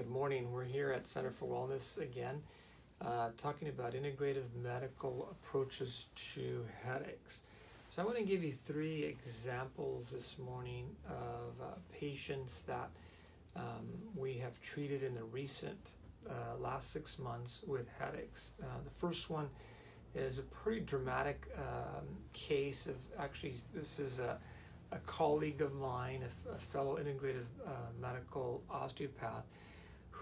Good morning. We're here at Center for Wellness again, talking about integrative medical approaches to headaches. So I want to give you 3 examples this morning of patients that we have treated in the recent last 6 months with headaches. The first one is a pretty dramatic case of, actually, this is a colleague of mine, a fellow integrative medical osteopath,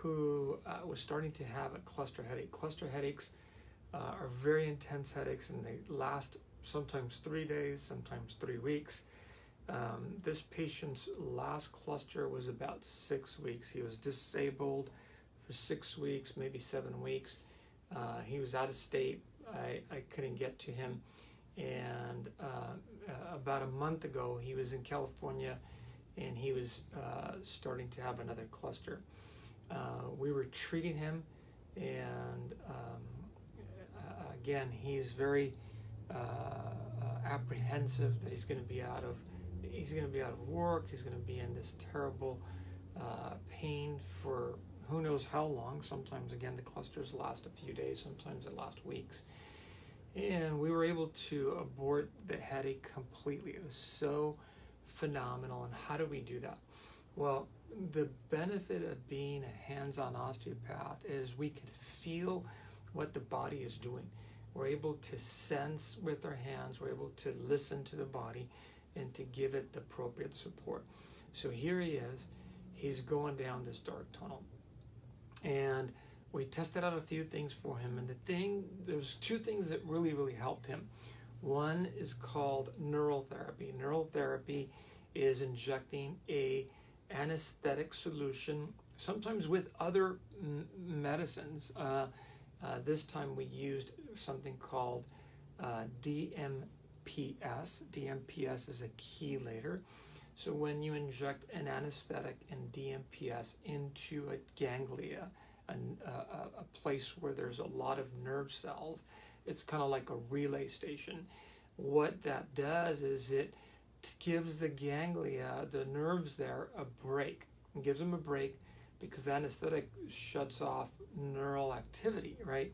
who was starting to have a cluster headache. Cluster headaches are very intense headaches, and they last sometimes 3 days, sometimes 3 weeks. This patient's last cluster was about 6 weeks. He was disabled for 6 weeks, maybe 7 weeks. He was out of state. I couldn't get to him. And about a month ago, he was in California, and he was starting to have another cluster. We were treating him, and again, he's very apprehensive that he's going to be out of work. He's going to be in this terrible pain for who knows how long. Sometimes, again, the clusters last a few days. Sometimes it lasts weeks. And we were able to abort the headache completely. It was so phenomenal. And how do we do that? Well, the benefit of being a hands-on osteopath is we can feel what the body is doing. We're able to sense with our hands. We're able to listen to the body and to give it the appropriate support. So here he is. He's going down this dark tunnel. And we tested out a few things for him, and there's 2 things that really helped him. One is called neural therapy. Neural therapy is injecting a anesthetic solution, sometimes with other medicines. This time we used something called DMPS. DMPS is a chelator. So when you inject an anesthetic and DMPS into a ganglia, a place where there's a lot of nerve cells, it's kind of like a relay station. What that does is it gives the ganglia, the nerves there, a break. It gives them a break because the anesthetic shuts off neural activity, right?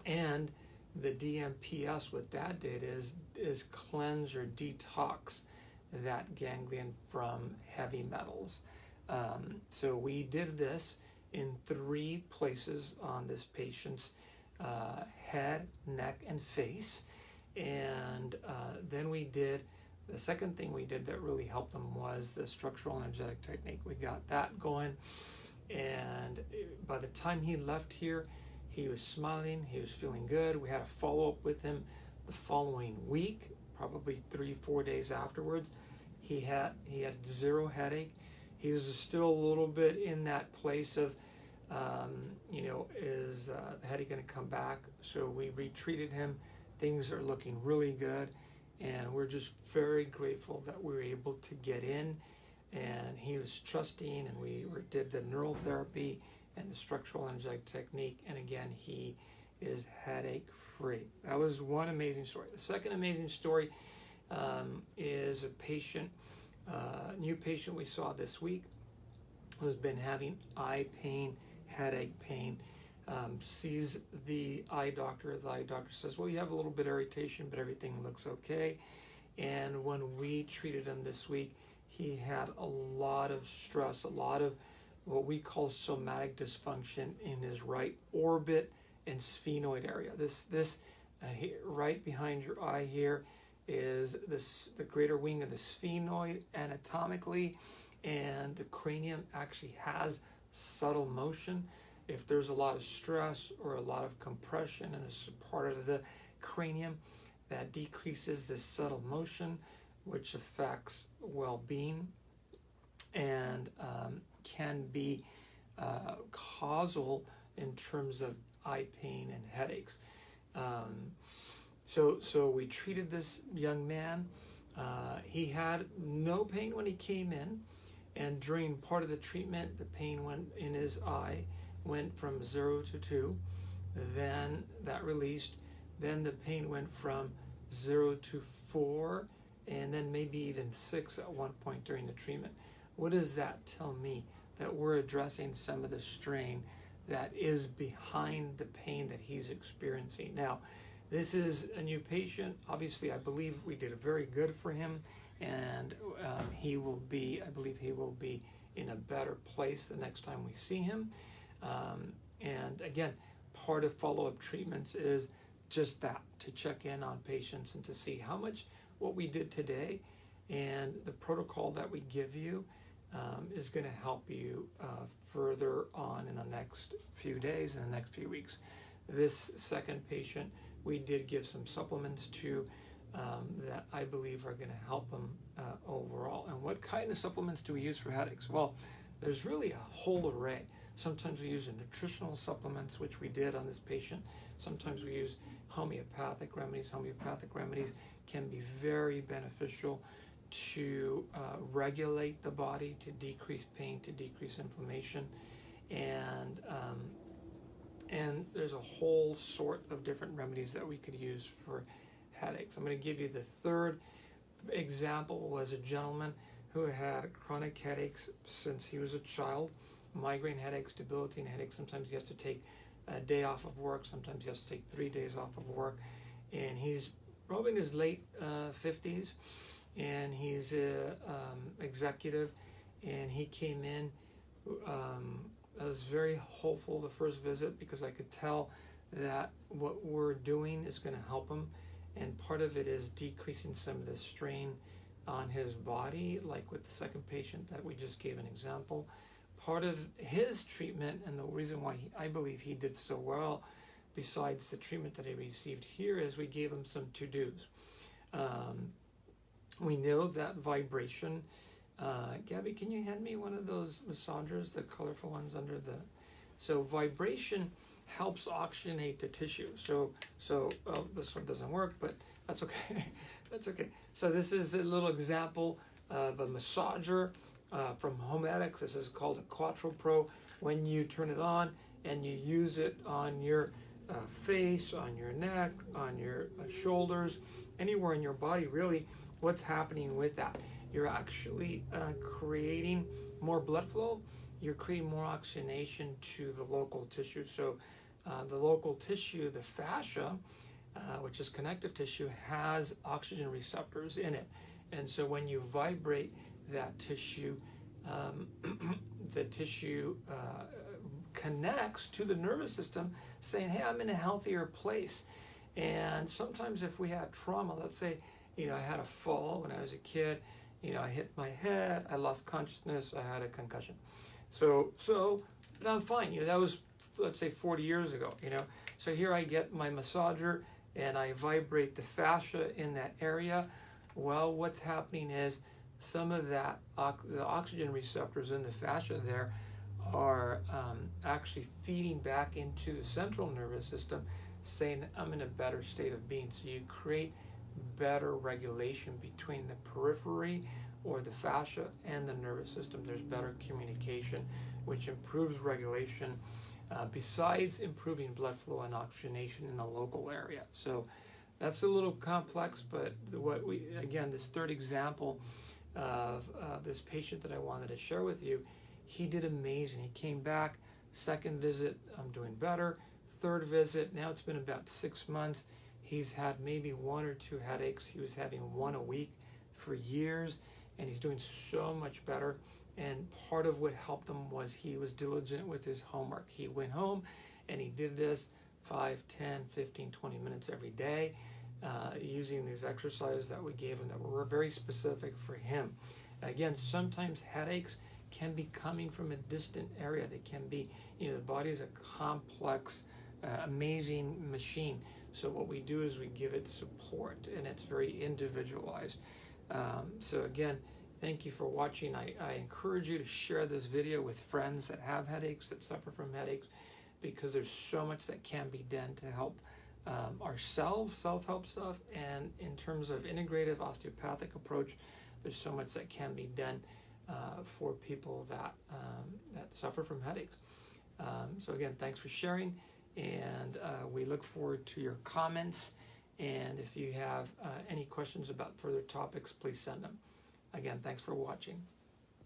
And the DMPS, what that did is cleanse or detox that ganglion from heavy metals. So we did this in 3 places on this patient's head, neck, and face. And then the second thing we did that really helped him was the structural energetic technique. We got that going. And by the time he left here, he was smiling, he was feeling good. We had a follow-up with him the following week, probably 3-4 days afterwards. He had 0 headache. He was still a little bit in that place of, is the headache going to come back? So we retreated him. Things are looking really good, and we're just very grateful that we were able to get in, and he was trusting, and we did the neural therapy and the structural energetic technique, and again, he is headache free. That was one amazing story. The second amazing story is a patient, new patient we saw this week, who's been having eye pain, headache pain, sees the eye doctor. The eye doctor says, well, you have a little bit of irritation, but everything looks okay. And when we treated him this week, he had a lot of stress, a lot of what we call somatic dysfunction in his right orbit and sphenoid area. This right behind your eye here is the greater wing of the sphenoid anatomically, and the cranium actually has subtle motion. If there's a lot of stress or a lot of compression in a part of the cranium, that decreases the subtle motion, which affects well-being and can be causal in terms of eye pain and headaches. So we treated this young man. He had no pain when he came in, and during part of the treatment, the pain went in his eye, went from 0 to 2. Then that released. Then the pain went from 0 to 4, and then maybe even 6 at one point during the treatment. What does that tell me? that we're addressing some of the strain that is behind the pain that he's experiencing. Now, this is a new patient. Obviously, I believe we did very good for him, and I believe he will be in a better place the next time we see him. And again, part of follow-up treatments is just that, to check in on patients and to see how much what we did today and the protocol that we give you is going to help you further on in the next few days and the next few weeks. This second patient, we did give some supplements to that I believe are going to help him overall. And what kind of supplements do we use for headaches? Well, there's really a whole array. Sometimes we use nutritional supplements, which we did on this patient. Sometimes we use homeopathic remedies. Homeopathic remedies can be very beneficial to regulate the body, to decrease pain, to decrease inflammation, and there's a whole sort of different remedies that we could use for headaches. I'm going to give you the third example. Was a gentleman who had chronic headaches since he was a child, migraine headaches, debilitating headaches. Sometimes he has to take a day off of work. Sometimes he has to take 3 days off of work, and he's probably in his late 50s. And he's a executive, and he came in. I was very hopeful the first visit because I could tell that what we're doing is going to help him, and part of it is decreasing some of the strain on his body, like with the second patient that we just gave an example. Part of his treatment, and the reason why I believe he did so well, besides the treatment that he received here, is we gave him some to-dos. We know that vibration. Gabby, can you hand me one of those massagers, the colorful ones under the... So vibration helps oxygenate the tissue. So this one doesn't work, but that's okay. That's okay. So this is a little example of a massager from Homedics. This is called a Quattro Pro. When you turn it on and you use it on your face, on your neck, on your shoulders, anywhere in your body, really, what's happening with that? You're actually creating more blood flow. You're creating more oxygenation to the local tissue. So the local tissue, the fascia, which is connective tissue, has oxygen receptors in it. And so when you vibrate that tissue, the tissue connects to the nervous system saying, hey, I'm in a healthier place. And sometimes if we had trauma, let's say, I had a fall when I was a kid, I hit my head, I lost consciousness, I had a concussion. So but I'm fine. That was, let's say, 40 years ago, So here I get my massager and I vibrate the fascia in that area. Well, what's happening is some of that, the oxygen receptors in the fascia there are actually feeding back into the central nervous system, saying I'm in a better state of being. So you create better regulation between the periphery or the fascia and the nervous system. There's better communication, which improves regulation, besides improving blood flow and oxygenation in the local area. So that's a little complex, but this third example of this patient that I wanted to share with you, he did amazing. He came back, second visit, I'm doing better. Third visit, now it's been about 6 months. He's had maybe 1 or 2 headaches. He was having 1 a week for years, and he's doing so much better. And part of what helped him was he was diligent with his homework. He went home and he did this 5, 10, 15, 20 minutes every day, using these exercises that we gave him that were very specific for him. Again, sometimes headaches can be coming from a distant area. They can be, the body is a complex, amazing machine. So what we do is we give it support, and it's very individualized. So again, thank you for watching. I encourage you to share this video with friends that have headaches, that suffer from headaches, because there's so much that can be done to help ourselves, self-help stuff, and in terms of integrative osteopathic approach, there's so much that can be done for people that suffer from headaches. So again, thanks for sharing, and we look forward to your comments. And if you have any questions about further topics, please send them. Again, thanks for watching.